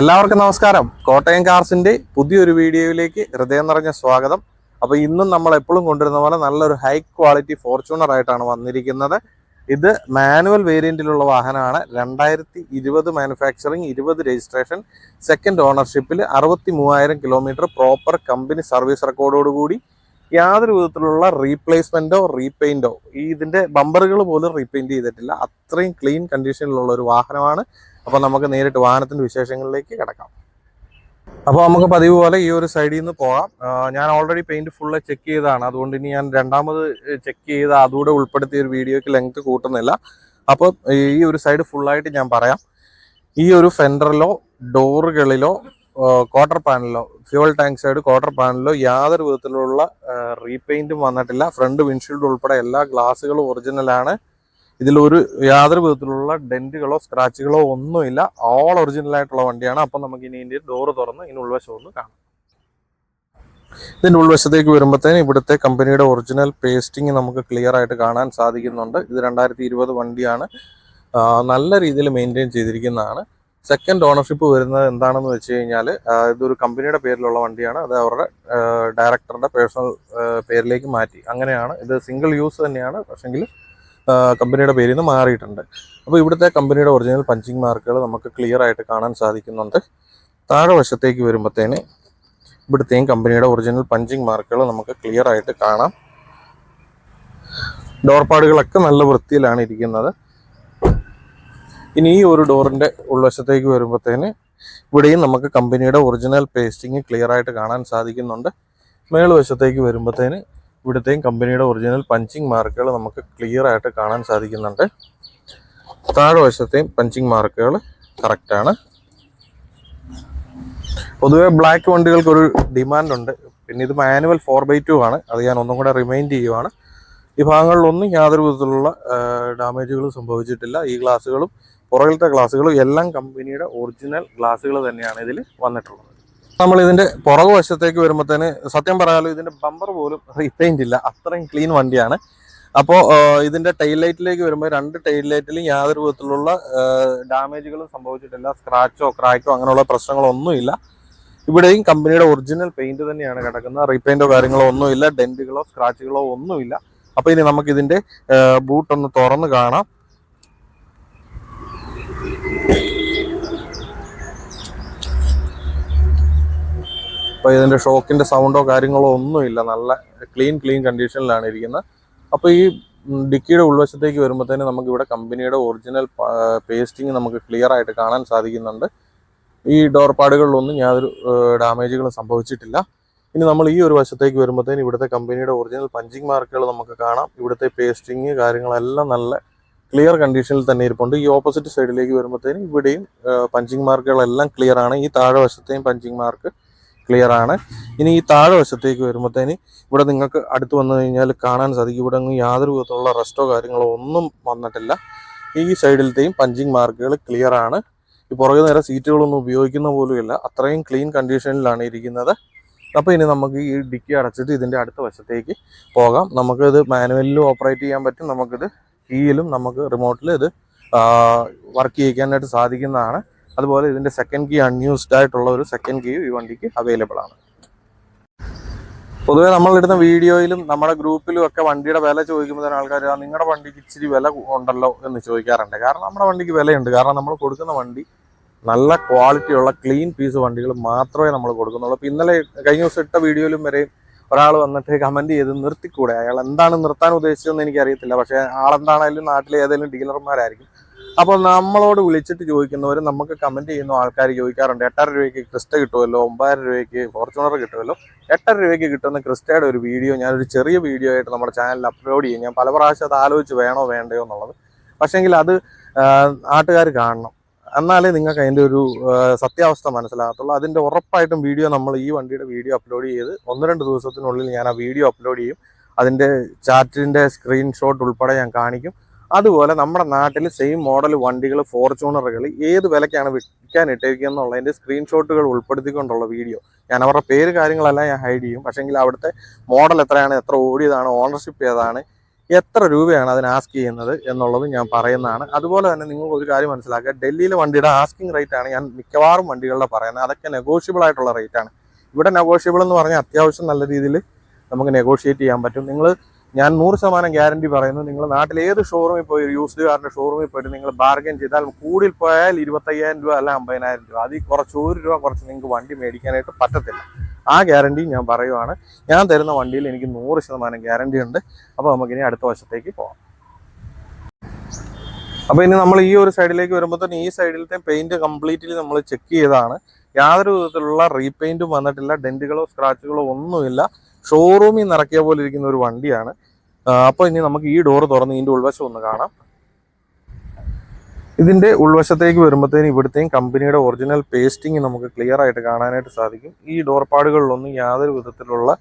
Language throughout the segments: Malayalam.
എല്ലാവർക്കും നമസ്കാരം. കോട്ടയം കാർസിന്റെ പുതിയൊരു വീഡിയോയിലേക്ക് ഹൃദയം നിറഞ്ഞ സ്വാഗതം. അപ്പോൾ ഇന്നും നമ്മൾ എപ്പോഴും കൊണ്ടുവരുന്ന പോലെ നല്ലൊരു ഹൈ ക്വാളിറ്റി ഫോർച്യൂണർ ആയിട്ടാണ് വന്നിരിക്കുന്നത്. ഇത് മാനുവൽ വേരിയന്റിലുള്ള വാഹനമാണ്. 2020 മാനുഫാക്ചറിങ്, 20 രജിസ്ട്രേഷൻ, സെക്കൻഡ് ഓണർഷിപ്പിൽ 63,000 കിലോമീറ്റർ പ്രോപ്പർ കമ്പനി സർവീസ് റെക്കോർഡോടുകൂടി യാതൊരു വിധത്തിലുള്ള റീപ്ലേസ്മെന്റോ റീപെയിന്റോ, ഇതിന്റെ ബമ്പറുകൾ പോലും റീപെയിന്റ് ചെയ്തിട്ടില്ല. അത്രയും ക്ലീൻ കണ്ടീഷനിലുള്ള ഒരു വാഹനമാണ്. അപ്പോൾ നമുക്ക് നേരിട്ട് വാഹനത്തിന്റെ വിശേഷങ്ങളിലേക്ക് കിടക്കാം. അപ്പോൾ നമുക്ക് പതിവ് പോലെ ഈ ഒരു സൈഡിൽ നിന്ന് പോകാം. ഞാൻ ഓൾറെഡി പെയിന്റ് ഫുള്ള് ചെക്ക് ചെയ്തതാണ്. അതുകൊണ്ട് ഇനി ഞാൻ രണ്ടാമത് ചെക്ക് ചെയ്ത് അതുകൂടെ ഉൾപ്പെടുത്തിയ ഒരു വീഡിയോയ്ക്ക് ലെങ്ത് കൂട്ടുന്നില്ല. അപ്പോൾ ഈ ഒരു സൈഡ് ഫുള്ളായിട്ട് ഞാൻ പറയാം. ഈ ഒരു ഫെൻഡറിലോ ഡോറുകളിലോ ക്വാർട്ടർ പാനലിലോ, ഫ്യൂവൽ ടാങ്ക് സൈഡ് ക്വാർട്ടർ പാനലിലോ യാതൊരു വിധത്തിലുള്ള റീപെയിന്റും വന്നിട്ടില്ല. ഫ്രണ്ട് വിൻഷീൽഡ് ഉൾപ്പെടെ എല്ലാ ഗ്ലാസുകളും ഒറിജിനലാണ്. ഇതിലൊരു യാതൊരു വിധത്തിലുള്ള ഡെന്റുകളോ സ്ക്രാച്ചുകളോ ഒന്നുമില്ല. ഓൾ ഒറിജിനൽ ആയിട്ടുള്ള വണ്ടിയാണ്. അപ്പം നമുക്ക് ഇനി ഇതിന്റെ ഡോറ് തുറന്ന് ഇതിന് ഉൾവശം ഒന്ന് കാണാം. ഇതിന്റെ ഉൾവശത്തേക്ക് വരുമ്പോഴത്തേന് ഇവിടുത്തെ കമ്പനിയുടെ ഒറിജിനൽ പേസ്റ്റിംഗ് നമുക്ക് ക്ലിയർ ആയിട്ട് കാണാൻ സാധിക്കുന്നുണ്ട്. ഇത് 2020 വണ്ടിയാണ്. നല്ല രീതിയിൽ മെയിൻറ്റെയിൻ ചെയ്തിരിക്കുന്നതാണ്. സെക്കൻഡ് ഓണർഷിപ്പ് വരുന്നത് എന്താണെന്ന് വെച്ച് കഴിഞ്ഞാൽ, ഇതൊരു കമ്പനിയുടെ പേരിലുള്ള വണ്ടിയാണ്. അത് അവരുടെ ഡയറക്ടറുടെ പേഴ്സണൽ പേരിലേക്ക് മാറ്റി. അങ്ങനെയാണ്. ഇത് സിംഗിൾ യൂസ് തന്നെയാണ്, പക്ഷെങ്കിൽ കമ്പനിയുടെ പേരിൽ നിന്ന് മാറിയിട്ടുണ്ട്. അപ്പോൾ ഇവിടുത്തെ കമ്പനിയുടെ ഒറിജിനൽ പഞ്ചിങ് മാർക്കുകൾ നമുക്ക് ക്ലിയർ ആയിട്ട് കാണാൻ സാധിക്കുന്നുണ്ട്. താഴെ വശത്തേക്ക് വരുമ്പോഴത്തേന് ഇവിടുത്തെയും കമ്പനിയുടെ ഒറിജിനൽ പഞ്ചിങ് മാർക്കുകൾ നമുക്ക് ക്ലിയർ ആയിട്ട് കാണാം. ഡോർപാടുകളൊക്കെ നല്ല വൃത്തിയിലാണ് ഇരിക്കുന്നത്. ഇനി ഈ ഒരു ഡോറിൻ്റെ ഉൾവശത്തേക്ക് വരുമ്പോഴത്തേന് ഇവിടെയും നമുക്ക് കമ്പനിയുടെ ഒറിജിനൽ പേസ്റ്റിങ് ക്ലിയർ ആയിട്ട് കാണാൻ സാധിക്കുന്നുണ്ട്. മേൽവശത്തേക്ക് വരുമ്പോഴത്തേന് ഇവിടുത്തെയും കമ്പനിയുടെ ഒറിജിനൽ പഞ്ചിങ് മാർക്കുകൾ നമുക്ക് ക്ലിയർ ആയിട്ട് കാണാൻ സാധിക്കുന്നുണ്ട്. താഴെ വശത്തെയും പഞ്ചിങ് മാർക്കുകൾ കറക്റ്റാണ്. പൊതുവെ ബ്ലാക്ക് വണ്ടികൾക്കൊരു ഡിമാൻഡുണ്ട്. പിന്നെ ഇത് മാനുവൽ 4x2 ആണ്. അത് ഞാൻ ഒന്നും കൂടെ റിമൈൻഡ് ചെയ്യുവാണ്. ഈ ഭാഗങ്ങളിലൊന്നും യാതൊരു വിധത്തിലുള്ള ഡാമേജുകളും സംഭവിച്ചിട്ടില്ല. ഈ ഗ്ലാസുകളും പുറകിലത്തെ ഗ്ലാസുകളും എല്ലാം കമ്പനിയുടെ ഒറിജിനൽ ഗ്ലാസുകൾ തന്നെയാണ് ഇതിൽ വന്നിട്ടുള്ളത്. നമ്മൾ ഇതിന്റെ പുറകു വശത്തേക്ക് വരുമ്പോഴത്തേന് സത്യം പറയാലോ, ഇതിന്റെ ബമ്പർ പോലും റീപെയിന്റ് ഇല്ല. അത്രയും ക്ലീൻ വണ്ടിയാണ്. അപ്പോൾ ഇതിന്റെ ടൈൽ ലൈറ്റിലേക്ക് വരുമ്പോൾ 2 ടൈൽ ലൈറ്റിലും യാതൊരു വിധത്തിലുള്ള ഡാമേജുകളും സംഭവിച്ചിട്ടില്ല. സ്ക്രാച്ചോ ക്രാക്കോ അങ്ങനെയുള്ള പ്രശ്നങ്ങളോ ഒന്നുമില്ല. ഇവിടെയും കമ്പനിയുടെ ഒറിജിനൽ പെയിന്റ് തന്നെയാണ് കിടക്കുന്നത്. റീപെയിന്റോ കാര്യങ്ങളോ ഒന്നുമില്ല. ഡെന്റുകളോ സ്ക്രാച്ചുകളോ ഒന്നുമില്ല. അപ്പോൾ ഇനി നമുക്ക് ഇതിന്റെ ബൂട്ട് ഒന്ന് തുറന്ന് കാണാം. അപ്പോൾ ഇതിൻ്റെ ഷോക്കിൻ്റെ സൗണ്ടോ കാര്യങ്ങളോ ഒന്നുമില്ല. നല്ല ക്ലീൻ കണ്ടീഷനിലാണ് ഇരിക്കുന്നത്. അപ്പോൾ ഈ ഡിക്കിയുടെ ഉൾവശത്തേക്ക് വരുമ്പോഴത്തേന് നമുക്ക് ഇവിടെ കമ്പനിയുടെ ഒറിജിനൽ പേസ്റ്റിങ് നമുക്ക് ക്ലിയർ ആയിട്ട് കാണാൻ സാധിക്കുന്നുണ്ട്. ഈ ഡോർ പാടുകളിലൊന്നും യാതൊരു ഡാമേജുകളും സംഭവിച്ചിട്ടില്ല. ഇനി നമ്മൾ ഈ ഒരു വശത്തേക്ക് വരുമ്പോഴത്തേന് ഇവിടുത്തെ കമ്പനിയുടെ ഒറിജിനൽ പഞ്ചിങ് മാർക്കുകൾ നമുക്ക് കാണാം. ഇവിടുത്തെ പേസ്റ്റിങ് കാര്യങ്ങളെല്ലാം നല്ല ക്ലിയർ കണ്ടീഷനിൽ തന്നെ ഇരിപ്പുണ്ട്. ഈ ഓപ്പോസിറ്റ് സൈഡിലേക്ക് വരുമ്പോഴത്തേന് ഇവിടെയും പഞ്ചിങ് മാർക്കുകളെല്ലാം ക്ലിയർ ആണ്. ഈ താഴെ വശത്തെയും പഞ്ചിങ് മാർക്ക് ക്ലിയർ ആണ്. ഇനി ഈ താഴെ വശത്തേക്ക് വരുമ്പോഴത്തേന് ഇവിടെ നിങ്ങൾക്ക് അടുത്ത് വന്നു കഴിഞ്ഞാൽ കാണാൻ സാധിക്കും, ഇവിടെ ഒന്നും യാതൊരു വിധത്തിലുള്ള റെസ്റ്റോ കാര്യങ്ങളോ ഒന്നും വന്നിട്ടില്ല. ഈ സൈഡിലത്തെയും പഞ്ചിങ് മാർക്കുകൾ ക്ലിയർ ആണ്. ഈ പുറകെ നേരെ സീറ്റുകളൊന്നും ഉപയോഗിക്കുന്ന പോലുമില്ല. അത്രയും ക്ലീൻ കണ്ടീഷനിലാണ് ഇരിക്കുന്നത്. അപ്പോൾ ഇനി നമുക്ക് ഈ ഡിക്കി അടച്ചിട്ട് ഇതിൻ്റെ അടുത്ത വശത്തേക്ക് പോകാം. നമുക്കിത് മാനുവലിലും ഓപ്പറേറ്റ് ചെയ്യാൻ പറ്റും. നമുക്കിത് കീയിലും നമുക്ക് റിമോട്ടിൽ ഇത് വർക്ക് ചെയ്യിക്കാനായിട്ട് സാധിക്കുന്നതാണ്. അതുപോലെ ഇതിൻ്റെ സെക്കൻഡ് കീ അൺയൂസ്ഡ് ആയിട്ടുള്ള ഒരു സെക്കൻഡ് കീ ഈ വണ്ടിക്ക് അവൈലബിൾ ആണ്. പൊതുവേ നമ്മളിടുന്ന വീഡിയോയിലും നമ്മുടെ ഗ്രൂപ്പിലും ഒക്കെ വണ്ടിയുടെ വില ചോദിക്കുമ്പോൾ തന്നെ ആൾക്കാർ നിങ്ങളുടെ വണ്ടിക്ക് ഇച്ചിരി വില ഉണ്ടല്ലോ എന്ന് ചോദിക്കാറുണ്ട്. കാരണം നമ്മുടെ വണ്ടിക്ക് വിലയുണ്ട്. കാരണം നമ്മൾ കൊടുക്കുന്ന വണ്ടി നല്ല ക്വാളിറ്റിയുള്ള ക്ലീൻ പീസ് വണ്ടികൾ മാത്രമേ നമ്മൾ കൊടുക്കുന്നുള്ളൂ. അപ്പോൾ ഇന്നലെ കഴിഞ്ഞ ദിവസം ഇട്ട വീഡിയോയിലും വരെയും ഒരാൾ വന്നിട്ട് കമൻറ്റ് ചെയ്ത് നിർത്തിക്കൂടെ, അയാൾ എന്താണ് നിർത്താൻ ഉദ്ദേശിച്ചതെന്ന് എനിക്കറിയത്തില്ല. പക്ഷേ ആളെന്താണെങ്കിലും നാട്ടിലെ ഏതെങ്കിലും ഡീലർമാരായിരിക്കും. അപ്പോൾ നമ്മളോട് വിളിച്ചിട്ട് ചോദിക്കുന്നവരും നമുക്ക് കമൻറ്റ് ചെയ്യുന്ന ആൾക്കാർ ചോദിക്കാറുണ്ട്, 8,500 രൂപയ്ക്ക് ക്രിസ്റ്റ കിട്ടുമല്ലോ, 9,000 രൂപയ്ക്ക് ഫോർച്യൂണർ കിട്ടുമല്ലോ. 8,500 രൂപയ്ക്ക് കിട്ടുന്ന ക്രിസ്റ്റയുടെ ഒരു വീഡിയോ ഞാനൊരു ചെറിയ വീഡിയോ ആയിട്ട് നമ്മുടെ ചാനലിൽ അപ്ലോഡ് ചെയ്യും. ഞാൻ പല പ്രാവശ്യം അത് ആലോചിച്ച് വേണോ വേണ്ടയോ എന്നുള്ളത്. പക്ഷേങ്കിൽ അത് നാട്ടുകാർ കാണണം, എന്നാലേ നിങ്ങൾക്ക് അതിൻ്റെ ഒരു സത്യാവസ്ഥ മനസ്സിലാകത്തുള്ളൂ. അതിൻ്റെ ഉറപ്പായിട്ടും വീഡിയോ നമ്മൾ ഈ വണ്ടിയുടെ വീഡിയോ അപ്ലോഡ് ചെയ്ത് 1-2 ദിവസത്തിനുള്ളിൽ ഞാൻ ആ വീഡിയോ അപ്ലോഡ് ചെയ്യും. അതിൻ്റെ ചാറ്റിൻ്റെ സ്ക്രീൻഷോട്ട് ഉൾപ്പെടെ ഞാൻ കാണിക്കും. അതുപോലെ നമ്മുടെ നാട്ടിൽ സെയിം മോഡൽ വണ്ടികൾ, ഫോർച്യൂണറുകൾ ഏത് വിലയ്ക്കാണ് വിൽക്കാനിട്ടിരിക്കുക എന്നുള്ളതിൻ്റെ സ്ക്രീൻഷോട്ടുകൾ ഉൾപ്പെടുത്തിക്കൊണ്ടുള്ള വീഡിയോ. ഞാൻ അവരുടെ പേര് കാര്യങ്ങളെല്ലാം ഞാൻ ഹൈഡ് ചെയ്യും. പക്ഷേങ്കിൽ അവിടുത്തെ മോഡൽ എത്രയാണ്, എത്ര ഓടിയതാണ്, ഓണർഷിപ്പ് ഏതാണ്, എത്ര രൂപയാണ് അതിന് ആസ്ക് ചെയ്യുന്നത് എന്നുള്ളത് ഞാൻ പറയുന്നതാണ്. അതുപോലെ തന്നെ നിങ്ങൾക്ക് ഒരു കാര്യം മനസ്സിലാക്കുക, ഡൽഹിയിലെ വണ്ടിയുടെ ആസ്കിങ് റേറ്റ് ആണ് ഞാൻ മിക്കവാറും വണ്ടികളുടെ പറയുന്നത്. അതൊക്കെ നെഗോഷ്യബിൾ ആയിട്ടുള്ള റേറ്റ് ആണ്. ഇവിടെ നെഗോഷ്യബിൾ എന്ന് പറഞ്ഞാൽ അത്യാവശ്യം നല്ല രീതിയിൽ നമുക്ക് നെഗോഷിയേറ്റ് ചെയ്യാൻ പറ്റും. ഞാൻ 100% ഗ്യാരണ്ടി പറയുന്നു, നിങ്ങൾ നാട്ടിൽ ഏത് ഷോറൂമിൽ പോയി, യൂസ്ഡ് കാറിന്റെ ഷോറൂമിൽ പോയിട്ട് നിങ്ങൾ ബാർഗൈൻ ചെയ്താൽ കൂടിൽ പോയാൽ 25,000 രൂപ അല്ല 50,000 രൂപ, അതിൽ കുറച്ച് 1 രൂപ കുറച്ച് നിങ്ങൾക്ക് വണ്ടി മേടിക്കാനായിട്ട് പറ്റത്തില്ല. ആ ഗ്യാരണ്ടി ഞാൻ പറയുവാണ്. ഞാൻ തരുന്ന വണ്ടിയിൽ എനിക്ക് 100% ഗ്യാരണ്ടി ഉണ്ട്. അപ്പോൾ നമുക്കിനി അടുത്ത വശത്തേക്ക് പോകാം. അപ്പോൾ ഇനി നമ്മൾ ഈ ഒരു സൈഡിലേക്ക് വരുമ്പോൾ തന്നെ ഈ സൈഡിലത്തെ പെയിന്റ് കംപ്ലീറ്റ്ലി നമ്മൾ ചെക്ക് ചെയ്തതാണ്. യാതൊരു വിധത്തിലുള്ള റീപെയിന്റും വന്നിട്ടില്ല, ഡെന്റുകളോ സ്ക്രാച്ചുകളോ ഒന്നുമില്ല. ഷോറൂമിൽ നിന്ന് ഇറക്കിയ പോലെ ഇരിക്കുന്ന ഒരു വണ്ടിയാണ്. അപ്പോൾ ഇനി നമുക്ക് ഈ ഡോറ് തുറന്ന് ഇതിൻ്റെ ഉൾവശം ഒന്ന് കാണാം. ഇതിൻ്റെ ഉൾവശത്തേക്ക് വരുമ്പോഴത്തേനും ഇവിടുത്തെയും കമ്പനിയുടെ ഒറിജിനൽ പേസ്റ്റിംഗ് നമുക്ക് ക്ലിയർ ആയിട്ട് കാണാനായിട്ട് സാധിക്കും. ഈ ഡോർപാടുകളിലൊന്നും യാതൊരു വിധത്തിലുള്ള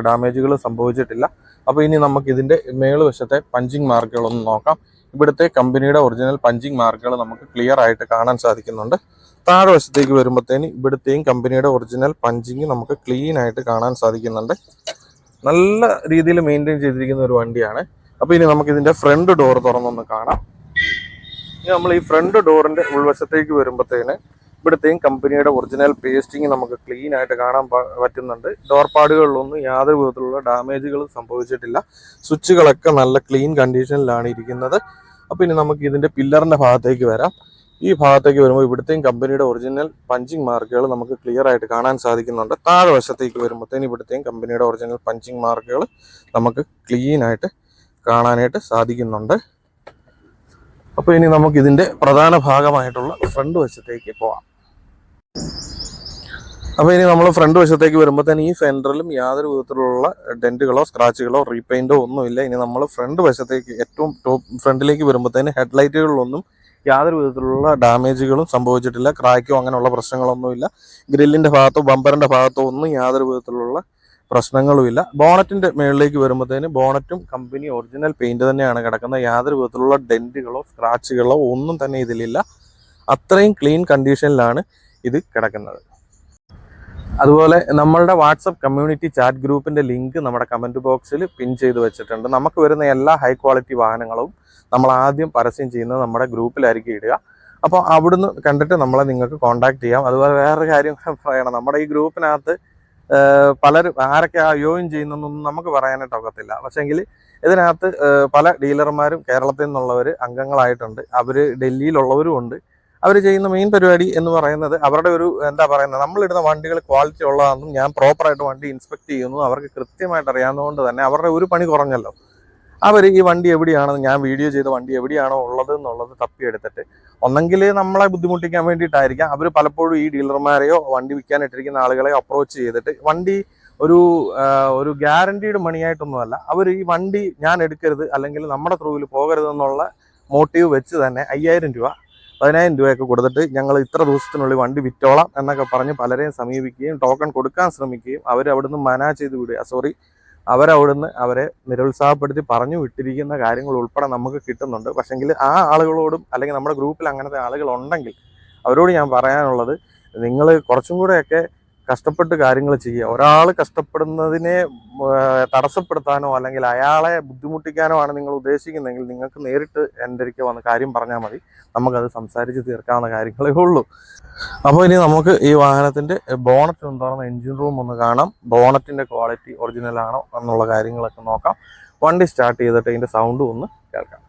ഡാമേജുകൾ സംഭവിച്ചിട്ടില്ല. അപ്പോൾ ഇനി നമുക്ക് ഇതിൻ്റെ മേളുവശത്തെ പഞ്ചിങ് മാർക്കുകളൊന്ന് നോക്കാം. ഇവിടുത്തെ കമ്പനിയുടെ ഒറിജിനൽ പഞ്ചിങ് മാർക്കുകൾ നമുക്ക് ക്ലിയർ ആയിട്ട് കാണാൻ സാധിക്കുന്നുണ്ട്. താഴെ വശത്തേക്ക് വരുമ്പോഴത്തേന് ഇവിടുത്തെയും കമ്പനിയുടെ ഒറിജിനൽ പഞ്ചിങ് നമുക്ക് ക്ലീൻ ആയിട്ട് കാണാൻ സാധിക്കുന്നുണ്ട്. നല്ല രീതിയിൽ മെയിൻറ്റെയിൻ ചെയ്തിരിക്കുന്ന ഒരു വണ്ടിയാണ്. അപ്പോൾ ഇനി നമുക്ക് ഇതിൻ്റെ ഫ്രണ്ട് ഡോർ തുറന്നൊന്ന് കാണാം. ഇനി നമ്മൾ ഈ ഫ്രണ്ട് ഡോറിൻ്റെ ഉൾവശത്തേക്ക് വരുമ്പോഴത്തേന് ഇവിടുത്തെയും കമ്പനിയുടെ ഒറിജിനൽ പേസ്റ്റിങ് നമുക്ക് ക്ലീൻ ആയിട്ട് കാണാൻ പറ്റുന്നുണ്ട്. ഡോർപാടുകളിലൊന്നും യാതൊരു വിധത്തിലുള്ള ഡാമേജുകളും സംഭവിച്ചിട്ടില്ല. സ്വിച്ചുകളൊക്കെ നല്ല ക്ലീൻ കണ്ടീഷനിലാണ് ഇരിക്കുന്നത്. അപ്പോൾ ഇനി നമുക്ക് ഇതിൻ്റെ പില്ലറിൻ്റെ ഭാഗത്തേക്ക് വരാം. ഈ ഭാഗത്തേക്ക് വരുമ്പോൾ ഇവിടുത്തെയും കമ്പനിയുടെ ഒറിജിനൽ പഞ്ചിങ് മാർക്കുകൾ നമുക്ക് ക്ലിയർ ആയിട്ട് കാണാൻ സാധിക്കുന്നുണ്ട്. താഴെ വശത്തേക്ക് വരുമ്പോഴത്തേനും ഇവിടുത്തെയും കമ്പനിയുടെ ഒറിജിനൽ പഞ്ചിങ് മാർക്കുകൾ നമുക്ക് ക്ലീൻ ആയിട്ട് കാണാനായിട്ട് സാധിക്കുന്നുണ്ട്. അപ്പോൾ ഇനി നമുക്ക് ഇതിൻ്റെ പ്രധാന ഭാഗമായിട്ടുള്ള ഫ്രണ്ട് വശത്തേക്ക് പോകാം. അപ്പോൾ ഇനി നമ്മൾ ഫ്രണ്ട് വശത്തേക്ക് വരുമ്പോൾ തന്നെ ഈ ഫെൻഡറിലും യാതൊരു വിധത്തിലുള്ള ഡെന്റുകളോ സ്ക്രാച്ചുകളോ റീപെയിന്റോ ഒന്നുമില്ല. ഇനി നമ്മൾ ഫ്രണ്ട് വശത്തേക്ക് ഏറ്റവും ടോപ്പ് ഫ്രണ്ടിലേക്ക് വരുമ്പോഴത്തേന് ഹെഡ്ലൈറ്റുകളിലൊന്നും യാതൊരു വിധത്തിലുള്ള ഡാമേജുകളും സംഭവിച്ചിട്ടില്ല. ക്രാക്കോ അങ്ങനെയുള്ള പ്രശ്നങ്ങളൊന്നുമില്ല. ഗ്രില്ലിൻ്റെ ഭാഗത്തോ ബമ്പറിൻ്റെ ഭാഗത്തോ ഒന്നും യാതൊരു വിധത്തിലുള്ള പ്രശ്നങ്ങളുമില്ല. ബോണറ്റിൻ്റെ മുകളിലേക്ക് വരുമ്പോഴത്തേന് ബോണറ്റും കമ്പനി ഒറിജിനൽ പെയിന്റ് തന്നെയാണ് കിടക്കുന്നത്. യാതൊരു വിധത്തിലുള്ള ഡെന്റുകളോ സ്ക്രാച്ചുകളോ ഒന്നും തന്നെ ഇതിലില്ല. അത്രയും ക്ലീൻ കണ്ടീഷനിലാണ് ഇത് കിടക്കുന്നത്. അതുപോലെ നമ്മളുടെ വാട്സപ്പ് കമ്മ്യൂണിറ്റി ചാറ്റ് ഗ്രൂപ്പിൻ്റെ ലിങ്ക് നമ്മുടെ കമൻറ്റ് ബോക്സിൽ പിൻ ചെയ്ത് വെച്ചിട്ടുണ്ട്. നമുക്ക് വരുന്ന എല്ലാ ഹൈ ക്വാളിറ്റി വാഹനങ്ങളും നമ്മൾ ആദ്യം പരസ്യം ചെയ്യുന്നത് നമ്മുടെ ഗ്രൂപ്പിലായിരിക്കും ഇടുക. അപ്പോൾ അവിടുന്ന് കണ്ടിട്ട് നമ്മളെ നിങ്ങൾക്ക് കോൺടാക്ട് ചെയ്യാം. അതുപോലെ വേറൊരു കാര്യം പറയണം, നമ്മുടെ ഈ ഗ്രൂപ്പിനകത്ത് പലരും ആരൊക്കെ ജോയിൻ ചെയ്യുന്നൊന്നും നമുക്ക് പറയാനായിട്ട് ഒക്കത്തില്ല. പക്ഷേങ്കിൽ ഇതിനകത്ത് പല ഡീലർമാരും കേരളത്തിൽ നിന്നുള്ളവർ അംഗങ്ങളായിട്ടുണ്ട്. അവർ ഡൽഹിയിലുള്ളവരും ഉണ്ട്. അവർ ചെയ്യുന്ന മെയിൻ പരിപാടി എന്ന് പറയുന്നത് അവരുടെ ഒരു എന്താ പറയുന്നത്, നമ്മളിടുന്ന വണ്ടികൾ ക്വാളിറ്റി ഉള്ളതാണെന്നും ഞാൻ പ്രോപ്പറായിട്ട് വണ്ടി ഇൻസ്പെക്ട് ചെയ്യുന്നു അവർക്ക് കൃത്യമായിട്ട് അറിയാവുന്നതുകൊണ്ട് തന്നെ അവരുടെ ഒരു പണി കുറഞ്ഞല്ലോ. അവർ ഈ വണ്ടി എവിടെയാണെന്ന്, ഞാൻ വീഡിയോ ചെയ്ത വണ്ടി എവിടെയാണോ ഉള്ളത് എന്നുള്ളത് തപ്പിയെടുത്തിട്ട് ഒന്നെങ്കിൽ നമ്മളെ ബുദ്ധിമുട്ടിക്കാൻ വേണ്ടിയിട്ടായിരിക്കാം അവർ പലപ്പോഴും ഈ ഡീലർമാരെയോ വണ്ടി വിൽക്കാനിട്ടിരിക്കുന്ന ആളുകളെയോ അപ്രോച്ച് ചെയ്തിട്ട് വണ്ടി ഒരു ഗ്യാരണ്ടീഡ് മണിയായിട്ടൊന്നുമല്ല, അവർ ഈ വണ്ടി ഞാൻ എടുക്കരുത് അല്ലെങ്കിൽ നമ്മുടെ ത്രൂവിൽ പോകരുതെന്നുള്ള മോട്ടീവ് വെച്ച് തന്നെ 5,000 രൂപ 10,000 രൂപയൊക്കെ കൊടുത്തിട്ട് ഞങ്ങൾ ഇത്ര ദിവസത്തിനുള്ളിൽ വണ്ടി വിറ്റോളാം എന്നൊക്കെ പറഞ്ഞ് പലരെയും സമീപിക്കുകയും ടോക്കൺ കൊടുക്കാൻ ശ്രമിക്കുകയും അവരവിടുന്ന് മന ചെയ്ത് വിടുക, അവരെ നിരുത്സാഹപ്പെടുത്തി പറഞ്ഞു വിട്ടിരിക്കുന്ന കാര്യങ്ങൾ ഉൾപ്പെടെ നമുക്ക് കിട്ടുന്നുണ്ട്. പക്ഷെങ്കിൽ ആ ആളുകളോടും അല്ലെങ്കിൽ നമ്മുടെ ഗ്രൂപ്പിൽ അങ്ങനത്തെ ആളുകൾ ഉണ്ടെങ്കിൽ അവരോട് ഞാൻ പറയാനുള്ളത്, നിങ്ങൾ കുറച്ചും കൂടെയൊക്കെ കഷ്ടപ്പെട്ട് കാര്യങ്ങൾ ചെയ്യുക. ഒരാൾ കഷ്ടപ്പെടുന്നതിനെ തടസ്സപ്പെടുത്താനോ അല്ലെങ്കിൽ അയാളെ ബുദ്ധിമുട്ടിക്കാനോ ആണ് നിങ്ങൾ ഉദ്ദേശിക്കുന്നതെങ്കിൽ നിങ്ങൾക്ക് നേരിട്ട് എൻ്റെ അടുക്കൽ വന്ന് കാര്യം പറഞ്ഞാൽ മതി. നമുക്കത് സംസാരിച്ച് തീർക്കാവുന്ന കാര്യങ്ങളേ ഉള്ളൂ. അപ്പോൾ ഇനി നമുക്ക് ഈ വാഹനത്തിൻ്റെ ബോണറ്റ് എന്താണെന്ന് എൻജിൻ റൂം ഒന്ന് കാണാം. ബോണറ്റിൻ്റെ ക്വാളിറ്റി ഒറിജിനൽ ആണോ എന്നുള്ള കാര്യങ്ങളൊക്കെ നോക്കാം. വണ്ടി സ്റ്റാർട്ട് ചെയ്തിട്ട് ഇതിൻ്റെ സൗണ്ടും ഒന്ന് കേൾക്കാം.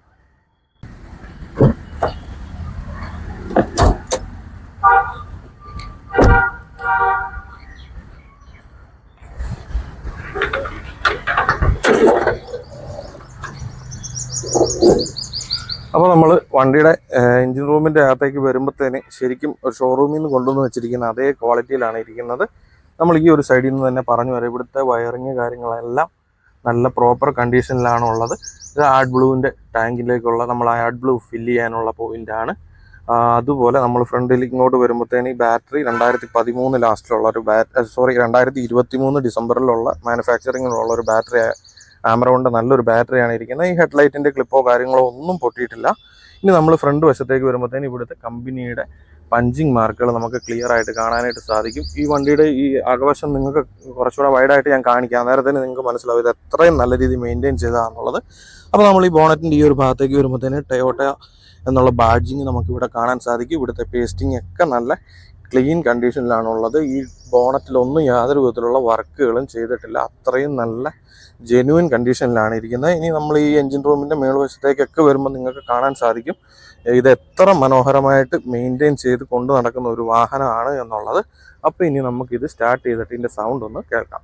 അപ്പോൾ നമ്മൾ വണ്ടിയുടെ എൻജിൻ റൂമിൻ്റെ അകത്തേക്ക് വരുമ്പോഴത്തേന് ശരിക്കും ഒരു ഷോറൂമിൽ നിന്ന് കൊണ്ടുവന്ന് വെച്ചിരിക്കുന്ന അതേ ക്വാളിറ്റിയിലാണ് ഇരിക്കുന്നത്. നമ്മൾ ഈ ഒരു സൈഡിൽ നിന്ന് തന്നെ പറഞ്ഞു വരാം, ഇവിടുത്തെ വയറിങ് കാര്യങ്ങളെല്ലാം നല്ല പ്രോപ്പർ കണ്ടീഷനിലാണ് ഉള്ളത്. ഇത് ആഡ് ബ്ലൂവിൻ്റെ ടാങ്കിലേക്കുള്ള നമ്മൾ ആഡ് ബ്ലൂ ഫില്ല് ചെയ്യാനുള്ള പോയിൻ്റാണ്. അതുപോലെ നമ്മൾ ഫ്രണ്ടിൽ ഇങ്ങോട്ട് വരുമ്പോഴത്തേന് ഈ ബാറ്ററി 2013 ലാസ്റ്റിലുള്ള ഒരു 2023 ഡിസംബറിലുള്ള മാനുഫാക്ചറിങ്ങിലുള്ള ഒരു ബാറ്ററി, ആമറോണിൻ്റെ നല്ലൊരു ബാറ്ററിയാണ് ഇരിക്കുന്നത്. ഈ ഹെഡ്ലൈറ്റിൻ്റെ ക്ലിപ്പോ കാര്യങ്ങളോ ഒന്നും പൊട്ടിയിട്ടില്ല. ഇനി നമ്മൾ ഫ്രണ്ട് വശത്തേക്ക് വരുമ്പോഴത്തേന് ഇവിടുത്തെ കമ്പനിയുടെ പഞ്ചിങ് മാർക്കുകൾ നമുക്ക് ക്ലിയർ ആയിട്ട് കാണാനായിട്ട് സാധിക്കും. ഈ വണ്ടിയുടെ ഈ അകവശം നിങ്ങൾക്ക് കുറച്ചുകൂടെ വൈഡായിട്ട് ഞാൻ കാണിക്കാം, അന്നേരത്തിന് നിങ്ങൾക്ക് മനസ്സിലാവും ഇത് എത്രയും നല്ല രീതിയിൽ മെയിൻറ്റെയിൻ ചെയ്തതാണെന്നുള്ളത്. അപ്പോൾ നമ്മൾ ഈ ബോണറ്റിൻ്റെ ഈ ഒരു ഭാഗത്തേക്ക് വരുമ്പോഴത്തേന് ടൊയോട്ട എന്നുള്ള ബാഡ്ജിങ് നമുക്കിവിടെ കാണാൻ സാധിക്കും. ഇവിടുത്തെ പേസ്റ്റിംഗ് ഒക്കെ നല്ല ക്ലീൻ കണ്ടീഷനിലാണുള്ളത്. ഈ ബോണറ്റിലൊന്നും യാതൊരു വിധത്തിലുള്ള വർക്കുകളും ചെയ്തിട്ടില്ല, അത്രയും നല്ല ജെന്യുവൻ കണ്ടീഷനിലാണ് ഇരിക്കുന്നത്. ഇനി നമ്മൾ ഈ എൻജിൻ റൂമിൻ്റെ മേൽവശത്തേക്കൊക്കെ വരുമ്പോൾ നിങ്ങൾക്ക് കാണാൻ സാധിക്കും ഇത് എത്ര മനോഹരമായിട്ട് മെയിൻറ്റെയിൻ ചെയ്ത് കൊണ്ടു നടക്കുന്ന ഒരു വാഹനമാണ് എന്നുള്ളത്. അപ്പോൾ ഇനി നമുക്കിത് സ്റ്റാർട്ട് ചെയ്തിട്ട് ഇതിൻ്റെ സൗണ്ട് ഒന്ന് കേൾക്കാം.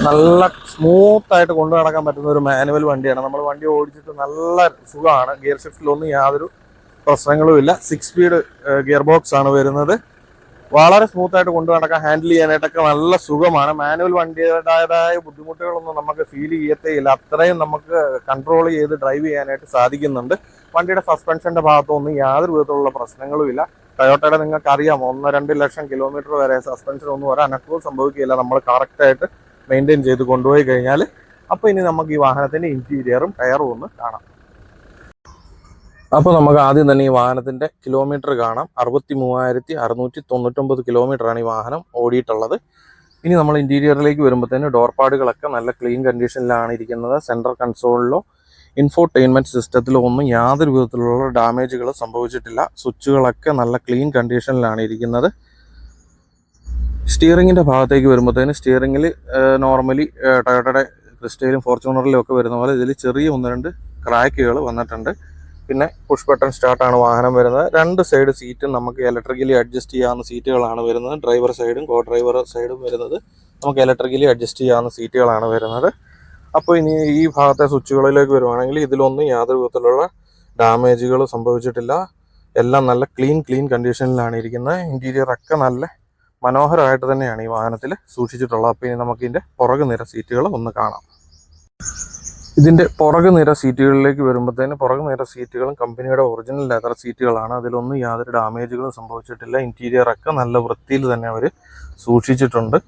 നല്ല സ്മൂത്തായിട്ട് കൊണ്ടു നടക്കാൻ പറ്റുന്ന ഒരു മാനുവൽ വണ്ടിയാണ്. നമ്മൾ വണ്ടി ഓടിച്ചിട്ട് നല്ല സുഖമാണ്. ഗിയർ ഷിഫ്റ്റിലൊന്നും യാതൊരു പ്രശ്നങ്ങളും ഇല്ല. 6 സ്പീഡ് ഗിയർ ബോക്സ് ആണ് വരുന്നത്. വളരെ സ്മൂത്തായിട്ട് കൊണ്ടു നടക്കാൻ, ഹാൻഡിൽ ചെയ്യാനായിട്ടൊക്കെ നല്ല സുഖമാണ്. മാനുവൽ വണ്ടിയുടേതായ ബുദ്ധിമുട്ടുകളൊന്നും നമുക്ക് ഫീൽ ചെയ്യത്തേ ഇല്ല, അത്രയും നമുക്ക് കൺട്രോൾ ചെയ്ത് ഡ്രൈവ് ചെയ്യാനായിട്ട് സാധിക്കുന്നുണ്ട്. വണ്ടിയുടെ സസ്പെൻഷന്റെ ഭാഗത്തൊന്നും യാതൊരു വിധത്തിലുള്ള പ്രശ്നങ്ങളും ഇല്ല. ടൊയോട്ടയുടെ നിങ്ങൾക്ക് അറിയാം, 1-2 ലക്ഷം കിലോമീറ്റർ വരെ സസ്പെൻഷൻ ഒന്നും ഒരനക്കവും സംഭവിക്കില്ല നമ്മൾ കറക്റ്റായിട്ട് മെയിൻറ്റെയിൻ ചെയ്ത് കൊണ്ടുപോയി കഴിഞ്ഞാൽ. അപ്പോൾ ഇനി നമുക്ക് ഈ വാഹനത്തിൻ്റെ ഇൻറ്റീരിയറും ടയറും ഒന്ന് കാണാം. അപ്പോൾ നമുക്ക് ആദ്യം തന്നെ ഈ വാഹനത്തിൻ്റെ കിലോമീറ്റർ കാണാം. 63,699 കിലോമീറ്ററാണ് ഈ വാഹനം ഓടിയിട്ടുള്ളത്. ഇനി നമ്മൾ ഇൻറ്റീരിയറിലേക്ക് വരുമ്പോഴത്തേന് ഡോർപാടുകളൊക്കെ നല്ല ക്ലീൻ കണ്ടീഷനിലാണ് ഇരിക്കുന്നത്. സെൻട്രൽ കൺസോളിലോ ഇൻഫോർടൈൻമെൻറ്റ് സിസ്റ്റത്തിലോ ഒന്നും യാതൊരു വിധത്തിലുള്ള ഡാമേജുകൾ സംഭവിച്ചിട്ടില്ല. സ്വിച്ചുകളൊക്കെ നല്ല ക്ലീൻ കണ്ടീഷനിലാണ് ഇരിക്കുന്നത്. സ്റ്റിയറിങ്ങിൻ്റെ ഭാഗത്തേക്ക് വരുമ്പോഴത്തേന് സ്റ്റിയറിങ്ങിൽ നോർമലി ടൊയോട്ടയുടെ ക്രിസ്റ്റയിലും ഫോർച്യൂണറിലും ഒക്കെ വരുന്ന പോലെ ഇതിൽ ചെറിയ 1-2 ക്രാക്കുകൾ വന്നിട്ടുണ്ട്. പിന്നെ പുഷ് ബട്ടൺ സ്റ്റാർട്ടാണ് വാഹനം വരുന്നത്. 2 സൈഡ് സീറ്റും നമുക്ക് ഇലക്ട്രിക്കലി അഡ്ജസ്റ്റ് ചെയ്യാവുന്ന സീറ്റുകളാണ് വരുന്നത്. ഡ്രൈവർ സൈഡും കോ ഡ്രൈവർ സൈഡും വരുന്നത് നമുക്ക് ഇലക്ട്രിക്കലി അഡ്ജസ്റ്റ് ചെയ്യാവുന്ന സീറ്റുകളാണ് വരുന്നത്. അപ്പോൾ ഇനി ഈ ഭാഗത്തെ സ്വിച്ചുകളിലേക്ക് വരുവാണെങ്കിൽ ഇതിലൊന്നും യാതൊരു വിധത്തിലുള്ള ഡാമേജുകൾ സംഭവിച്ചിട്ടില്ല. എല്ലാം നല്ല ക്ലീൻ കണ്ടീഷനിലാണ് ഇരിക്കുന്നത്. ഇൻറ്റീരിയർ ഒക്കെ നല്ല മനോഹരമായിട്ട് തന്നെയാണ് ഈ വാഹനത്തിൽ സൂക്ഷിച്ചിട്ടുള്ളത്. അപ്പോൾ ഇനി നമുക്ക് ഇതിൻ്റെ പുറകു നിര സീറ്റുകൾ ഒന്ന് കാണാം. ഇതിൻ്റെ പുറകു നിര സീറ്റുകളിലേക്ക് വരുമ്പോഴത്തേന് പുറകു നിര സീറ്റുകളും കമ്പനിയുടെ ഒറിജിനൽ ലെതർ സീറ്റുകളാണ്. അതിലൊന്നും യാതൊരു ഡാമേജുകളും സംഭവിച്ചിട്ടില്ല. ഇൻറ്റീരിയറൊക്കെ നല്ല വൃത്തിയിൽ തന്നെ അവർ സൂക്ഷിച്ചിട്ടുണ്ട്.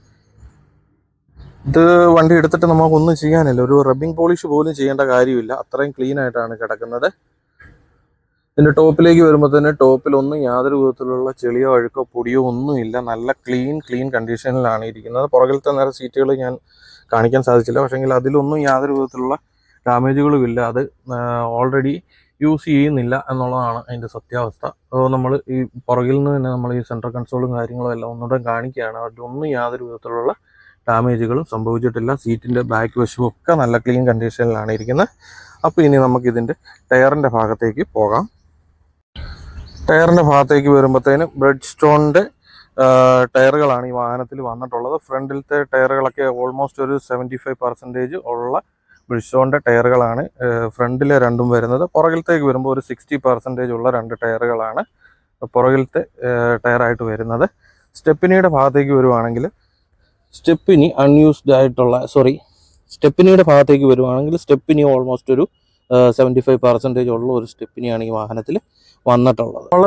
ഇത് വണ്ടി എടുത്തിട്ട് നമുക്കൊന്നും ചെയ്യാനില്ല, ഒരു റബ്ബിംഗ് പോളിഷ് പോലും ചെയ്യേണ്ട കാര്യമില്ല, അത്രയും ക്ലീൻ ആയിട്ടാണ് കിടക്കുന്നത്. ഇതിൻ്റെ ടോപ്പിലേക്ക് വരുമ്പോൾ തന്നെ ടോപ്പിലൊന്നും യാതൊരു വിധത്തിലുള്ള ചെളിയോ അഴുക്കോ പൊടിയോ ഒന്നുമില്ല, നല്ല ക്ലീൻ കണ്ടീഷനിലാണ് ഇരിക്കുന്നത്. പുറകിലത്തെ നേരെ സീറ്റുകൾ ഞാൻ കാണിക്കാൻ സാധിച്ചില്ല, പക്ഷേങ്കിൽ അതിലൊന്നും യാതൊരു വിധത്തിലുള്ള ഡാമേജുകളും ഇല്ല. അത് ഓൾറെഡി യൂസ് ചെയ്യുന്നില്ല എന്നുള്ളതാണ് അതിൻ്റെ സത്യാവസ്ഥ. അപ്പോൾ നമ്മൾ ഈ പുറകിൽ നിന്ന് തന്നെ നമ്മൾ ഈ സെൻട്രൽ കൺസോളും കാര്യങ്ങളും എല്ലാം ഒന്നുകൂടെ കാണിക്കുകയാണ്. അതിലൊന്നും യാതൊരു വിധത്തിലുള്ള ഡാമേജുകളും സംഭവിച്ചിട്ടില്ല. സീറ്റിൻ്റെ ബാക്ക് വശവും ഒക്കെ നല്ല ക്ലീൻ കണ്ടീഷനിലാണ് ഇരിക്കുന്നത്. അപ്പോൾ ഇനി നമുക്കിതിൻ്റെ ടയറിൻ്റെ ഭാഗത്തേക്ക് പോകാം. ടയറിൻ്റെ ഭാഗത്തേക്ക് വരുമ്പോഴത്തേനും ബ്രിഡ് സ്റ്റോണിൻ്റെ ടയറുകളാണ് ഈ വാഹനത്തിൽ വന്നിട്ടുള്ളത്. ഫ്രണ്ടിലത്തെ ടയറുകളൊക്കെ ഓൾമോസ്റ്റ് ഒരു 75% ഉള്ള ബ്രിഡ് സ്റ്റോണിൻ്റെ ടയറുകളാണ് ഫ്രണ്ടിലെ രണ്ടും വരുന്നത്. പുറകിലത്തേക്ക് വരുമ്പോൾ ഒരു 60% ഉള്ള 2 ടയറുകളാണ് പുറകിലത്തെ ടയറായിട്ട് വരുന്നത്. സ്റ്റെപ്പിനിയുടെ ഭാഗത്തേക്ക് വരുവാണെങ്കിൽ സ്റ്റെപ്പിനിയുടെ ഭാഗത്തേക്ക് വരുവാണെങ്കിൽ സ്റ്റെപ്പിനി ഓൾമോസ്റ്റ് ഒരു 75% ഉള്ള ഒരു സ്റ്റെപ്പിനിയാണ് ഈ വാഹനത്തിൽ വന്നിട്ടുള്ളത്. നമ്മൾ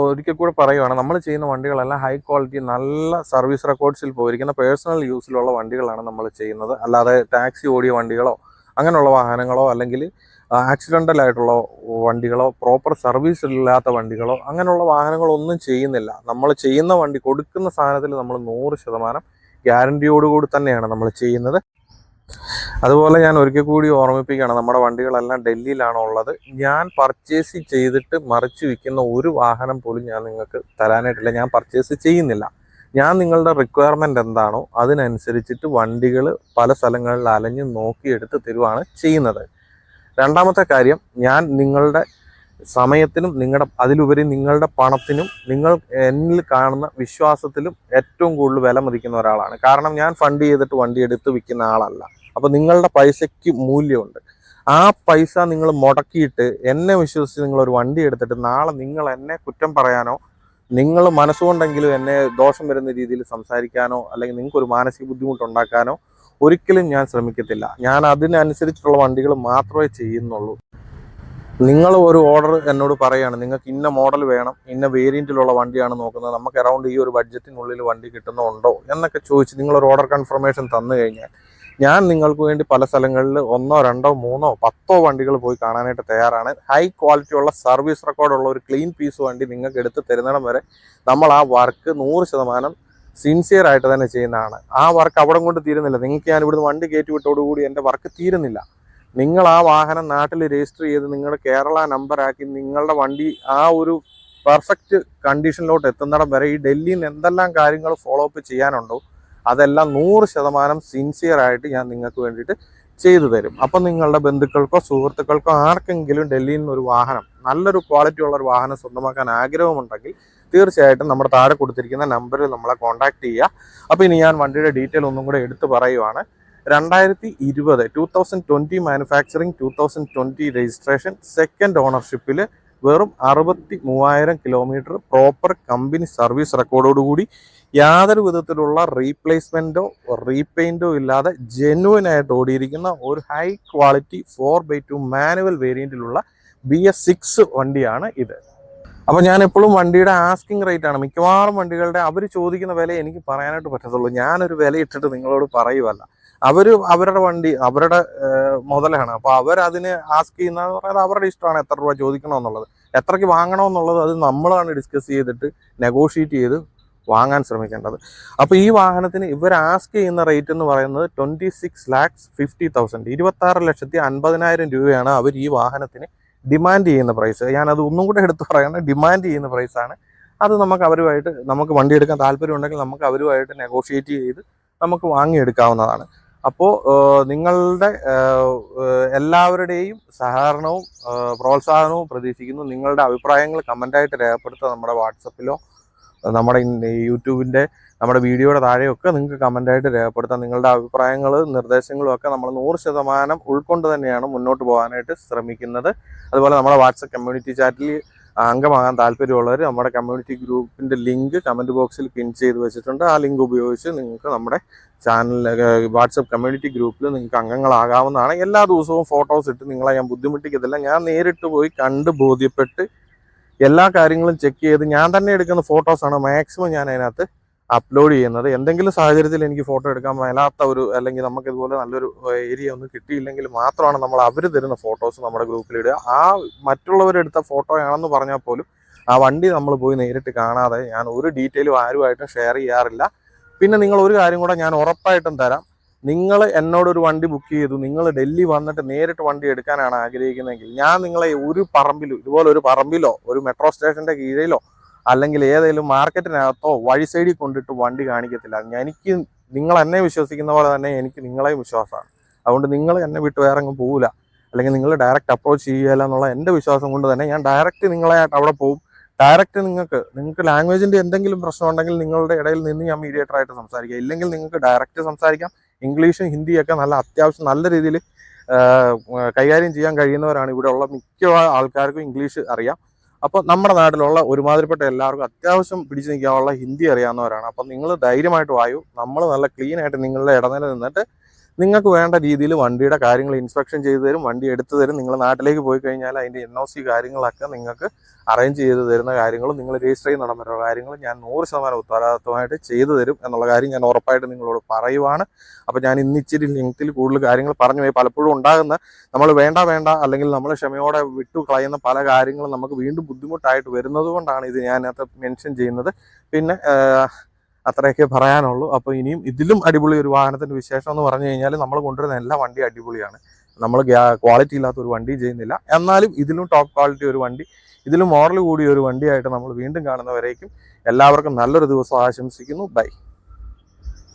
ഒരിക്കൽ കൂടെ പറയുകയാണ്, നമ്മൾ ചെയ്യുന്ന വണ്ടികളെല്ലാം ഹൈ ക്വാളിറ്റി നല്ല സർവീസ് റെക്കോർഡ്സിൽ പോയിരിക്കുന്ന പേഴ്സണൽ യൂസിലുള്ള വണ്ടികളാണ് നമ്മൾ ചെയ്യുന്നത്. അല്ലാതെ ടാക്സി ഓടിയ വണ്ടികളോ അങ്ങനെയുള്ള വാഹനങ്ങളോ അല്ലെങ്കിൽ ആക്സിഡൻ്റൽ ആയിട്ടുള്ള വണ്ടികളോ പ്രോപ്പർ സർവീസ് ഇല്ലാത്ത വണ്ടികളോ അങ്ങനെയുള്ള വാഹനങ്ങളൊന്നും ചെയ്യുന്നില്ല. നമ്മൾ ചെയ്യുന്ന വണ്ടി കൊടുക്കുന്ന സാധനത്തിൽ നമ്മൾ 100% ഗ്യാരണ്ടിയോടുകൂടി തന്നെയാണ് നമ്മൾ ചെയ്യുന്നത്. അതുപോലെ ഞാൻ ഒരിക്കൽ കൂടി ഓർമ്മിപ്പിക്കുകയാണ്, നമ്മുടെ വണ്ടികളെല്ലാം ഡൽഹിയിലാണ് ഉള്ളത്. ഞാൻ പർച്ചേസ് ചെയ്തിട്ട് മറിച്ച് വിൽക്കുന്ന ഒരു വാഹനം പോലും ഞാൻ നിങ്ങൾക്ക് തരാനായിട്ടില്ല. ഞാൻ പർച്ചേസ് ചെയ്യുന്നില്ല. ഞാൻ നിങ്ങളുടെ റിക്വയർമെൻറ്റ് എന്താണോ അതിനനുസരിച്ചിട്ട് വണ്ടികൾ പല സ്ഥലങ്ങളിൽ അലഞ്ഞ് നോക്കിയെടുത്ത് തരുവാണ് ചെയ്യുന്നത്. രണ്ടാമത്തെ കാര്യം, ഞാൻ നിങ്ങളുടെ സമയത്തിനും അതിലുപരി നിങ്ങളുടെ പണത്തിനും നിങ്ങൾ എന്നിൽ കാണുന്ന വിശ്വാസത്തിലും ഏറ്റവും കൂടുതൽ വില മതിക്കുന്ന ഒരാളാണ്. കാരണം ഞാൻ ഫണ്ട് ചെയ്തിട്ട് വണ്ടി എടുത്ത് വിൽക്കുന്ന ആളല്ല. അപ്പോൾ നിങ്ങളുടെ പൈസയ്ക്ക് മൂല്യമുണ്ട്. ആ പൈസ നിങ്ങൾ മുടക്കിയിട്ട് എന്നെ വിശ്വസിച്ച് നിങ്ങളൊരു വണ്ടി എടുത്തിട്ട് നാളെ നിങ്ങൾ എന്നെ കുറ്റം പറയാനോ നിങ്ങൾ മനസ്സുകൊണ്ടെങ്കിലും എന്നെ ദോഷം വരുന്ന രീതിയിൽ സംസാരിക്കാനോ അല്ലെങ്കിൽ നിങ്ങൾക്കൊരു മാനസിക ബുദ്ധിമുട്ടുണ്ടാക്കാനോ ഒരിക്കലും ഞാൻ ശ്രമിക്കത്തില്ല. ഞാൻ അതിനനുസരിച്ചുള്ള വണ്ടികൾ മാത്രമേ ചെയ്യുന്നുള്ളൂ. നിങ്ങൾ ഒരു ഓർഡർ എന്നോട് പറയുകയാണ്, നിങ്ങൾക്ക് ഇന്ന മോഡൽ വേണം, ഇന്ന വേരിയൻറ്റിലുള്ള വണ്ടിയാണ് നോക്കുന്നത്, നമുക്ക് അറൗണ്ട് ഈ ഒരു ബഡ്ജറ്റിനുള്ളിൽ വണ്ടി കിട്ടുന്നുണ്ടോ എന്നൊക്കെ ചോദിച്ച് നിങ്ങളൊരു ഓർഡർ കൺഫർമേഷൻ തന്നു കഴിഞ്ഞാൽ ഞാൻ നിങ്ങൾക്ക് വേണ്ടി പല സ്ഥലങ്ങളിൽ 1, 2, 3, 10 വണ്ടികൾ പോയി കാണാനായിട്ട് തയ്യാറാണ്. ഹൈ ക്വാളിറ്റി ഉള്ള സർവീസ് റെക്കോർഡുള്ള ഒരു ക്ലീൻ പീസ് വണ്ടി നിങ്ങൾക്ക് എടുത്ത് തരുന്നിടം വരെ നമ്മൾ ആ വർക്ക് 100% സിൻസിയർ ആയിട്ട് തന്നെ ചെയ്യുന്നതാണ്. ആ വർക്ക് അവിടെ കൊണ്ട് തീരുന്നില്ല. നിങ്ങൾക്ക് ഞാൻ ഇവിടുന്ന് വണ്ടി കയറ്റി വിട്ടോടുകൂടി എൻ്റെ വർക്ക് തീരുന്നില്ല. നിങ്ങൾ ആ വാഹനം നാട്ടിൽ രജിസ്റ്റർ ചെയ്ത് നിങ്ങളുടെ കേരള നമ്പറാക്കി നിങ്ങളുടെ വണ്ടി ആ ഒരു പെർഫെക്റ്റ് കണ്ടീഷനിലോട്ട് എത്തുന്നിടം വരെ ഈ ഡൽഹിയിൽ നിന്ന് എന്തെല്ലാം കാര്യങ്ങൾ ഫോളോ അപ്പ് ചെയ്യാനുണ്ടോ അതെല്ലാം 100% സിൻസിയർ ആയിട്ട് ഞാൻ നിങ്ങൾക്ക് വേണ്ടിയിട്ട് ചെയ്തു തരും. അപ്പം നിങ്ങളുടെ ബന്ധുക്കൾക്കോ സുഹൃത്തുക്കൾക്കോ ആർക്കെങ്കിലും ഡൽഹിയിൽ നിന്ന് ഒരു വാഹനം, നല്ലൊരു ക്വാളിറ്റി ഉള്ള ഒരു വാഹനം സ്വന്തമാക്കാൻ ആഗ്രഹമുണ്ടെങ്കിൽ തീർച്ചയായിട്ടും നമ്മുടെ താഴെ കൊടുത്തിരിക്കുന്ന നമ്പറിൽ നമ്മളെ കോൺടാക്ട് ചെയ്യുക. അപ്പോൾ ഇനി ഞാൻ വണ്ടിയുടെ ഡീറ്റെയിൽ ഒന്നും കൂടെ എടുത്ത് പറയുവാണ്. 2020 മാനുഫാക്ചറിങ്, 2020 രജിസ്ട്രേഷൻ, സെക്കൻഡ് ഓണർഷിപ്പിൽ വെറും 63,000 കിലോമീറ്റർ പ്രോപ്പർ കമ്പനി സർവീസ് റെക്കോർഡോടുകൂടി യാതൊരു വിധത്തിലുള്ള റീപ്ലേസ്മെൻറ്റോ റീപെയിൻറ്റോ ഇല്ലാതെ ജെന്യുവൻ ആയിട്ട് ഓടിയിരിക്കുന്ന ഒരു high quality 4x2 manual വേരിയൻറ്റിലുള്ള BS6 വണ്ടിയാണ് ഇത്. അപ്പോൾ ഞാൻ എപ്പോഴും വണ്ടിയുടെ ആസ്കിങ് റേറ്റ് ആണ് മിക്കവാറും വണ്ടികളുടെ അവർ ചോദിക്കുന്ന വില എനിക്ക് പറയാനായിട്ട് പറ്റത്തുള്ളൂ. ഞാനൊരു വില ഇട്ടിട്ട് നിങ്ങളോട് പറയുമല്ല. അവരുടെ വണ്ടി അവരുടെ മുതലാണ്. അപ്പോൾ അവരതിന് ആസ്ക് ചെയ്യുന്നതെന്ന് പറയുന്നത് അവരുടെ ഇഷ്ടമാണ് എത്ര രൂപ ചോദിക്കണമെന്നുള്ളത്, എത്രയ്ക്ക് വാങ്ങണമെന്നുള്ളത് അത് നമ്മളാണ് ഡിസ്കസ് ചെയ്തിട്ട് നെഗോഷിയേറ്റ് ചെയ്ത് വാങ്ങാൻ ശ്രമിക്കേണ്ടത്. അപ്പോൾ ഈ വാഹനത്തിന് ഇവർ ആസ്ക് ചെയ്യുന്ന റേറ്റ് എന്ന് പറയുന്നത് 26,50,000, 26,50,000 രൂപയാണ് അവർ ഈ വാഹനത്തിന് ഡിമാൻഡ് ചെയ്യുന്ന പ്രൈസ്. ഞാനത് ഒന്നും കൂടെ എടുത്ത് പറയുന്നത് ഡിമാൻഡ് ചെയ്യുന്ന പ്രൈസാണ്. അത് നമുക്ക് വണ്ടി എടുക്കാൻ താല്പര്യം ഉണ്ടെങ്കിൽ നമുക്ക് അവരുമായിട്ട് നെഗോഷിയേറ്റ് ചെയ്ത് നമുക്ക് വാങ്ങിയെടുക്കാവുന്നതാണ്. അപ്പോൾ നിങ്ങളുടെ എല്ലാവരുടെയും സഹകരണവും പ്രോത്സാഹനവും പ്രതീക്ഷിക്കുന്നു. നിങ്ങളുടെ അഭിപ്രായങ്ങൾ കമൻ്റായിട്ട് രേഖപ്പെടുത്തുക. നമ്മുടെ വാട്സപ്പിലോ നമ്മുടെ യൂട്യൂബിൻ്റെ നമ്മുടെ വീഡിയോയുടെ താഴെയൊക്കെ നിങ്ങൾക്ക് കമൻ്റായിട്ട് രേഖപ്പെടുത്താം. നിങ്ങളുടെ അഭിപ്രായങ്ങളും നിർദ്ദേശങ്ങളും ഒക്കെ നമ്മൾ 100% ഉൾക്കൊണ്ട് തന്നെയാണ് മുന്നോട്ട് പോകാനായിട്ട് ശ്രമിക്കുന്നത്. അതുപോലെ നമ്മുടെ വാട്സപ്പ് കമ്മ്യൂണിറ്റി ചാറ്റിൽ അംഗമാകാൻ താല്പര്യമുള്ളവർ നമ്മുടെ കമ്മ്യൂണിറ്റി ഗ്രൂപ്പിൻ്റെ ലിങ്ക് കമൻറ്റ് ബോക്സിൽ പിൻ ചെയ്ത് വെച്ചിട്ടുണ്ട്. ആ ലിങ്ക് ഉപയോഗിച്ച് നിങ്ങൾക്ക് നമ്മുടെ ചാനൽ വാട്സപ്പ് കമ്മ്യൂണിറ്റി ഗ്രൂപ്പിൽ നിങ്ങൾക്ക് അംഗങ്ങളാകാവുന്നതാണ്. എല്ലാ ദിവസവും ഫോട്ടോസ് ഇട്ട് നിങ്ങളെ ഞാൻ ബുദ്ധിമുട്ടിക്കത്തില്ല. ഞാൻ നേരിട്ട് പോയി കണ്ട് ബോധ്യപ്പെട്ട് എല്ലാ കാര്യങ്ങളും ചെക്ക് ചെയ്ത് ഞാൻ തന്നെ എടുക്കുന്ന ഫോട്ടോസാണ് മാക്സിമം ഞാൻ അതിനകത്ത് അപ്ലോഡ് ചെയ്യുന്നത്. എന്തെങ്കിലും സാഹചര്യത്തിൽ എനിക്ക് ഫോട്ടോ എടുക്കാൻ മേലാത്ത അല്ലെങ്കിൽ നമുക്ക് ഇതുപോലെ നല്ലൊരു ഏരിയ ഒന്നും കിട്ടിയില്ലെങ്കിൽ മാത്രമാണ് നമ്മൾ അവർ തരുന്ന ഫോട്ടോസ് നമ്മുടെ ഗ്രൂപ്പിലിടുക. ആ മറ്റുള്ളവരെടുത്ത ഫോട്ടോ ആണെന്ന് പറഞ്ഞാൽ പോലും ആ വണ്ടി നമ്മൾ പോയി നേരിട്ട് കാണാതെ ഞാൻ ഒരു ഡീറ്റെയിലും ആരുമായിട്ടും ഷെയർ ചെയ്യാറില്ല. പിന്നെ നിങ്ങൾ ഒരു കാര്യം കൂടെ ഞാൻ ഉറപ്പായിട്ടും തരാം. നിങ്ങൾ എന്നോടൊരു വണ്ടി ബുക്ക് ചെയ്തു, നിങ്ങൾ ഡൽഹി വന്നിട്ട് നേരിട്ട് വണ്ടി എടുക്കാനാണ് ആഗ്രഹിക്കുന്നതെങ്കിൽ ഞാൻ നിങ്ങളെ ഒരു പറമ്പിലോ ഇതുപോലെ ഒരു പറമ്പിലോ ഒരു മെട്രോ സ്റ്റേഷൻ്റെ കീഴിലോ അല്ലെങ്കിൽ ഏതെങ്കിലും മാർക്കറ്റിനകത്തോ വഴി സൈഡിൽ കൊണ്ടിട്ട് വണ്ടി കാണിക്കത്തില്ല. എനിക്ക് നിങ്ങൾ എന്നെ വിശ്വസിക്കുന്ന പോലെ തന്നെ എനിക്ക് നിങ്ങളെയും വിശ്വാസമാണ്. അതുകൊണ്ട് നിങ്ങൾ എന്നെ വിട്ട് വേറെ അങ്ങ് പോകില്ല, അല്ലെങ്കിൽ നിങ്ങൾ ഡയറക്റ്റ് അപ്രോച്ച് ചെയ്യുകയില്ല എന്നുള്ള എൻ്റെ വിശ്വാസം കൊണ്ട് തന്നെ ഞാൻ ഡയറക്റ്റ് നിങ്ങളായിട്ട് അവിടെ പോകും. ഡയറക്റ്റ് നിങ്ങൾക്ക് ലാംഗ്വേജിൻ്റെ എന്തെങ്കിലും പ്രശ്നം ഉണ്ടെങ്കിൽ നിങ്ങളുടെ ഇടയിൽ നിന്ന് ഞാൻ മീഡിയേറ്ററായിട്ട് സംസാരിക്കാം. ഇല്ലെങ്കിൽ നിങ്ങൾക്ക് ഡയറക്റ്റ് സംസാരിക്കാം. ഇംഗ്ലീഷും ഹിന്ദിയൊക്കെ അത്യാവശ്യം നല്ല രീതിയിൽ കൈകാര്യം ചെയ്യാൻ കഴിയുന്നവരാണ്. ഇവിടെ ഉള്ള മിക്ക ആൾക്കാർക്കും ഇംഗ്ലീഷ് അറിയാം. അപ്പോൾ നമ്മുടെ നാട്ടിലുള്ള ഒരുമാതിരിപ്പെട്ട എല്ലാവർക്കും അത്യാവശ്യം പിടിച്ചു നിൽക്കാനുള്ള ഹിന്ദി അറിയാവുന്നവരാണ്. അപ്പം നിങ്ങൾ ധൈര്യമായിട്ട് വായു. നമ്മൾ നല്ല ക്ലീൻ ആയിട്ട് നിങ്ങളുടെ ഇടനില നിന്നിട്ട് നിങ്ങൾക്ക് വേണ്ട രീതിയിൽ വണ്ടിയുടെ കാര്യങ്ങൾ ഇൻസ്പെക്ഷൻ ചെയ്തു തരും, വണ്ടി എടുത്തു തരും. നിങ്ങൾ നാട്ടിലേക്ക് പോയി കഴിഞ്ഞാൽ അതിൻ്റെ NOC കാര്യങ്ങളൊക്കെ നിങ്ങൾക്ക് അറേഞ്ച് ചെയ്ത് തരുന്ന കാര്യങ്ങളും നിങ്ങൾ രജിസ്റ്റർ ചെയ്യുന്ന വരെയുള്ള കാര്യങ്ങളും ഞാൻ 100% ഉത്തരവാദിത്വമായിട്ട് ചെയ്തു തരും എന്നുള്ള കാര്യം ഞാൻ ഉറപ്പായിട്ട് നിങ്ങളോട് പറയുവാണ്. അപ്പോൾ ഞാൻ ഇന്നിച്ചിരി ലിങ്കിൽ കൂടുതൽ കാര്യങ്ങൾ പറഞ്ഞു പോയി. പലപ്പോഴും ഉണ്ടാകുന്ന നമ്മൾ വേണ്ട അല്ലെങ്കിൽ നമ്മൾ ക്ഷമയോടെ വിട്ടു കളയുന്ന പല കാര്യങ്ങളും നമുക്ക് വീണ്ടും ബുദ്ധിമുട്ടായിട്ട് വരുന്നത് കൊണ്ടാണ് ഇത് ഞാനകത്ത് മെൻഷൻ ചെയ്യുന്നത്. പിന്നെ അത്രയൊക്കെ പറയാനുള്ളൂ. അപ്പോൾ ഇനിയും ഇതിലും അടിപൊളി ഒരു വാഹനത്തിൻ്റെ വിശേഷം എന്ന് പറഞ്ഞു കഴിഞ്ഞാൽ നമ്മൾ കൊണ്ടുവരുന്ന എല്ലാ വണ്ടിയും അടിപൊളിയാണ്. നമ്മൾ ക്വാളിറ്റി ഇല്ലാത്ത ഒരു വണ്ടി ചെയ്യുന്നില്ല. എന്നാലും ഇതിലും ടോപ്പ് ക്വാളിറ്റി ഒരു വണ്ടി, ഇതിലും മോഡൽ കൂടിയ ഒരു വണ്ടിയായിട്ട് നമ്മൾ വീണ്ടും കാണുന്നവരേക്കും എല്ലാവർക്കും നല്ലൊരു ദിവസം ആശംസിക്കുന്നു. ബൈ.